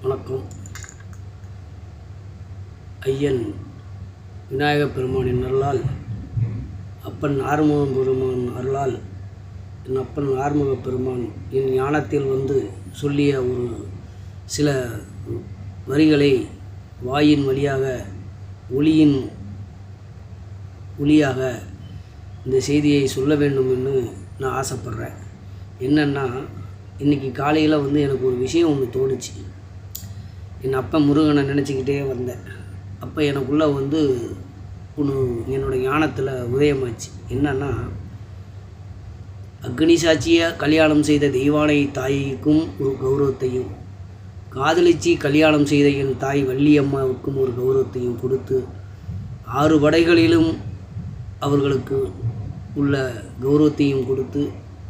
வணக்கம். ஐயன் விநாயகப் பெருமானின் அருளால், அப்பன் ஆறுமுகம் பெருமான் அருளால், என் அப்பன் ஆறுமுகப் பெருமான் என் ஞானத்தில் வந்து சொல்லிய ஒரு சில வரிகளை வாயின் வழியாக ஒளியாக இந்த செய்தியை சொல்ல வேண்டும் என்று நான் ஆசைப்பட்றேன். என்னென்னா, இன்றைக்கி காலையில் வந்து எனக்கு ஒரு விஷயம் ஒன்று தோணுச்சு. என் அப்பன் முருகனை நினச்சிக்கிட்டே வந்தேன். அப்போ எனக்குள்ளே வந்து என்னோடய ஞானத்தில் உதயமாச்சு. என்னென்னா, அக்னி சாட்சியாக கல்யாணம் செய்த தெய்வானை தாய்க்கும் ஒரு கௌரவத்தையும், காதலிச்சு கல்யாணம் செய்த என் தாய் வள்ளியம்மாவுக்கும் ஒரு கௌரவத்தையும் கொடுத்து, 6 படைகளிலும் அவர்களுக்கு உள்ள கௌரவத்தையும் கொடுத்து,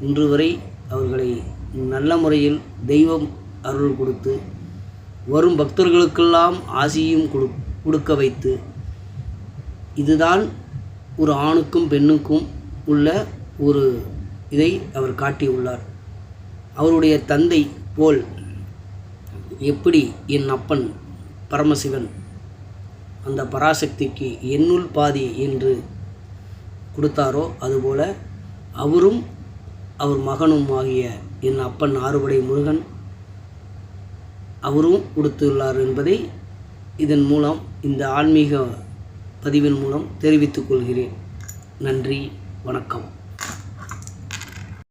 இன்று வரை அவர்களை நல்ல முறையில் தெய்வம் அருள் கொடுத்து, வரும் பக்தர்களுக்கெல்லாம் ஆசியும் கொடுக்க வைத்து, இதுதான் ஒரு ஆணுக்கும் பெண்ணுக்கும் உள்ள ஒரு இதை அவர் காட்டியுள்ளார். அவருடைய தந்தை போல் எப்படி என் அப்பன் பரமசிவன் அந்த பராசக்திக்கு என்னுள் பாதி என்று கொடுத்தாரோ, அதுபோல் அவரும் அவர் மகனும் ஆகிய என் அப்பன் ஆறுபடை முருகன் அவரும் கொடுத்துள்ளார் என்பதை இதன் மூலம், இந்த ஆன்மீக பதிவின் மூலம் தெரிவித்துக் கொள்கிறேன். நன்றி, வணக்கம்.